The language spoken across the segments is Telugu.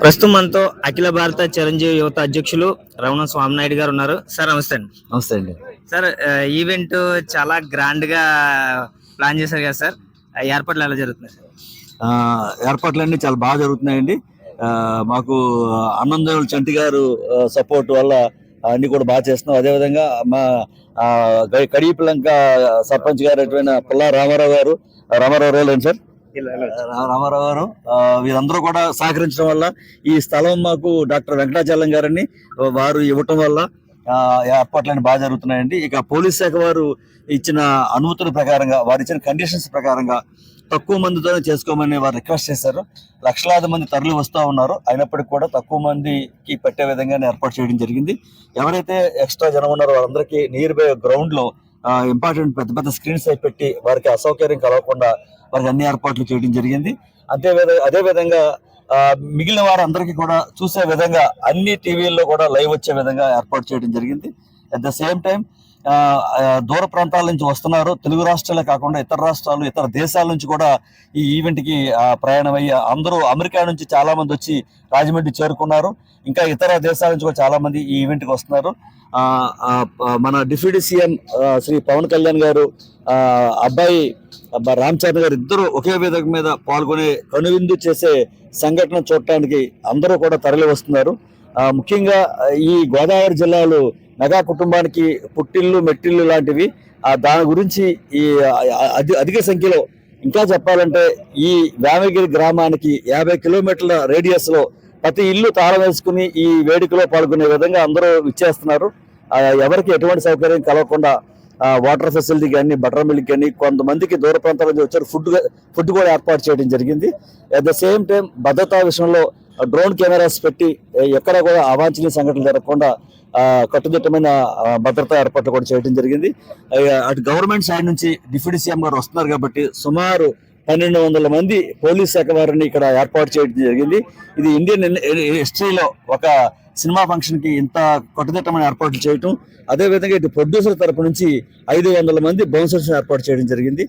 ప్రస్తుతం మనతో అఖిల భారత చిరంజీవి యువత అధ్యక్షులు రమణ స్వామినాయుడు గారు ఉన్నారు. సార్ నమస్తే అండి. నమస్తే అండి. సార్ ఈవెంట్ చాలా గ్రాండ్ గా ప్లాన్ చేశారు కదా సార్, ఏర్పాట్లు ఎలా జరుగుతున్నాయి సార్? ఏర్పాట్లన్నీ చాలా బాగా జరుగుతున్నాయండి. మాకు అన్నందేవులు చంటి గారు సపోర్ట్ వల్ల అన్ని కూడా బాగా చేస్తున్నాం. అదేవిధంగా మా కడియపులంక సర్పంచ్ గారు అటువంటి పుల్లా రామారావు గారు సార్ రామారావు గారు వీరందరూ కూడా సహకరించడం వల్ల ఈ స్థలం మాకు డాక్టర్ వెంకటాచలం గారని వారు ఇవ్వటం వల్ల ఏర్పాట్లన్నీ బాగా జరుగుతున్నాయండి. ఇక పోలీస్ శాఖ వారు ఇచ్చిన అనుమతుల ప్రకారంగా, వారు ఇచ్చిన కండిషన్స్ ప్రకారంగా తక్కువ మందితోనే చేసుకోమని వారు రిక్వెస్ట్ చేశారు. లక్షలాది మంది తరలి వస్తూ ఉన్నారు. అయినప్పటికీ కూడా తక్కువ మందికి పెట్టే విధంగానే ఏర్పాటు చేయడం జరిగింది. ఎవరైతే ఎక్స్ట్రా జనం ఉన్నారో వారందరికీ నియర్ బై గ్రౌండ్ లో ఇంపార్టెంట్ పెద్ద పెద్ద స్క్రీన్స్ అయి పెట్టి వారికి అసౌకర్యం కలగకుండా వారికి అన్ని ఏర్పాట్లు చేయడం జరిగింది. అదే విధంగా మిగిలిన వారందరికీ కూడా చూసే విధంగా అన్ని టీవీల్లో కూడా లైవ్ వచ్చే విధంగా ఏర్పాటు చేయడం జరిగింది. అట్ ద సేమ్ టైం దూర ప్రాంతాల నుంచి వస్తున్నారు. తెలుగు రాష్ట్రాలే కాకుండా ఇతర రాష్ట్రాలు, ఇతర దేశాల నుంచి కూడా ఈ ఈవెంట్ కి ప్రయాణం అయ్యి అందరూ అమెరికా నుంచి చాలా మంది వచ్చి రాజమండ్రి చేరుకున్నారు. ఇంకా ఇతర దేశాల నుంచి కూడా చాలా మంది ఈ ఈవెంట్ కి వస్తున్నారు. మన డిప్యూటీ సీఎం శ్రీ పవన్ కళ్యాణ్ గారు, అబ్బాయి రామ్ చరణ్ గారు ఇద్దరు ఒకే వేదిక మీద పాల్గొని కనువిందు చేసే సంఘటన చూడటానికి అందరూ కూడా తరలి వస్తున్నారు. ముఖ్యంగా ఈ గోదావరి జిల్లాలో మెగా కుటుంబానికి పుట్టిల్లు మెట్టిల్లు లాంటివి. దాని గురించి ఈ అధిక సంఖ్యలో ఇంకా చెప్పాలంటే ఈ వేమగిరి గ్రామానికి 50 కిలోమీటర్ల రేడియస్ లో ప్రతి ఇల్లు తాళం వేసుకుని ఈ వేడుకలో పాల్గొనే విధంగా అందరూ ఇచ్చేస్తున్నారు. ఎవరికి ఎటువంటి సౌకర్యం కలగకుండా వాటర్ ఫెసిలిటీ కానీ, బటర్ మిల్క్ కానీ, కొంతమందికి దూర ప్రాంతాల నుంచి వచ్చారు ఫుడ్ కూడా ఏర్పాటు చేయడం జరిగింది. అట్ ద సేమ్ టైం భద్రతా విషయంలో డ్రోన్ కెమెరాస్ పెట్టి ఎక్కడ కూడా అవాంఛనీయ సంఘటనలు జరగకుండా కట్టుదిట్టమైన భద్రతా ఏర్పాట్లు కూడా చేయడం జరిగింది. అటు గవర్నమెంట్ సైడ్ నుంచి డిప్యూటీ సీఎం గారు వస్తున్నారు కాబట్టి సుమారు 1200 మంది పోలీస్ శాఖ వారిని ఇక్కడ ఏర్పాటు చేయడం జరిగింది. ఇది ఇండియన్ హిస్టరీలో ఒక సినిమా ఫంక్షన్ కి ఇంత కట్టుదిట్టమైన ఏర్పాట్లు చేయటం. అదేవిధంగా ఇటు ప్రొడ్యూసర్ తరపు నుంచి 500 మంది బౌన్సర్స్ ఏర్పాటు చేయడం జరిగింది.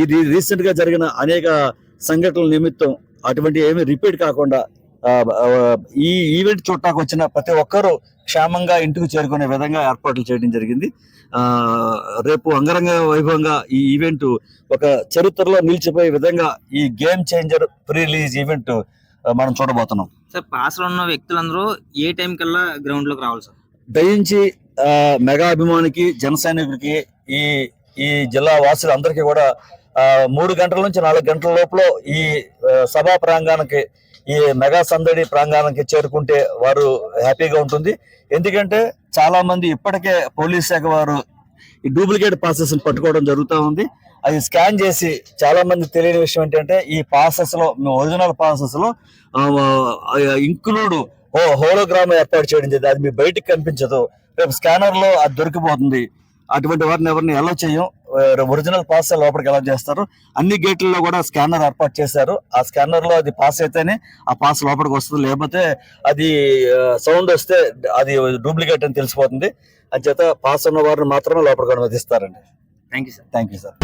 ఇది రీసెంట్ గా జరిగిన అనేక సంఘటనల నిమిత్తం అటువంటి ఏమీ రిపీట్ కాకుండా ఈ ఈవెంట్ చూడటానికి వచ్చిన ప్రతి ఒక్కరూ క్షేమంగా ఇంటికి చేరుకునే విధంగా ఏర్పాట్లు చేయడం జరిగింది. రేపు అంగరంగ వైభవంగా ఈ ఈవెంట్ ఒక చరిత్రలో నిలిచిపోయే విధంగా ఈ game changer pre release event మనం చూడబోతున్నాం. సార్ పాస్ లో ఉన్న వ్యక్తులందరూ ఏ టైం కల్లా గ్రౌండ్ లోకి రావాలి సార్? దయించి మెగా అభిమానికి, జన సైనికుడికి, ఈ జిల్లా వాసులందరికీ కూడా 3 గంటల నుంచి 4 గంటల లోపల ఈ సభా ప్రాంగణానికి, ఈ మెగా సందడి ప్రాంగణానికి చేరుకుంటే వారు హ్యాపీగా ఉంటుంది. ఎందుకంటే చాలా మంది ఇప్పటికే పోలీస్ శాఖ వారు ఈ డూప్లికేట్ పాసెస్ పట్టుకోవడం జరుగుతూ ఉంది. అది స్కాన్ చేసి చాలా మంది తెలియని విషయం ఏంటంటే ఈ పాసెస్ లో, ఒరిజినల్ పాసెస్ లో ఇంక్లూడ్ హోలోగ్రామ్ ఏర్పాటు చేయడం జరిగింది. అది మీ బయటికి కనిపించదు. రేపు స్కానర్ లో అది దొరికిపోతుంది. అటువంటి వారిని ఎవరిని ఎలా చేయం, ఒరిజినల్ పాస్ లోపలికి ఎలా చేస్తారు. అన్ని గేట్లలో కూడా స్కానర్ ఏర్పాటు చేశారు. ఆ స్కానర్ లో అది పాస్ అయితేనే ఆ పాస్ లోపలికి వస్తుంది. లేకపోతే అది సౌండ్ వస్తే అది డూప్లికేట్ అని తెలిసిపోతుంది. అంచేత పాస్ ఉన్న వారిని మాత్రమే లోపలికి అనుమతిస్తారండి. Thank you sir. Thank you sir.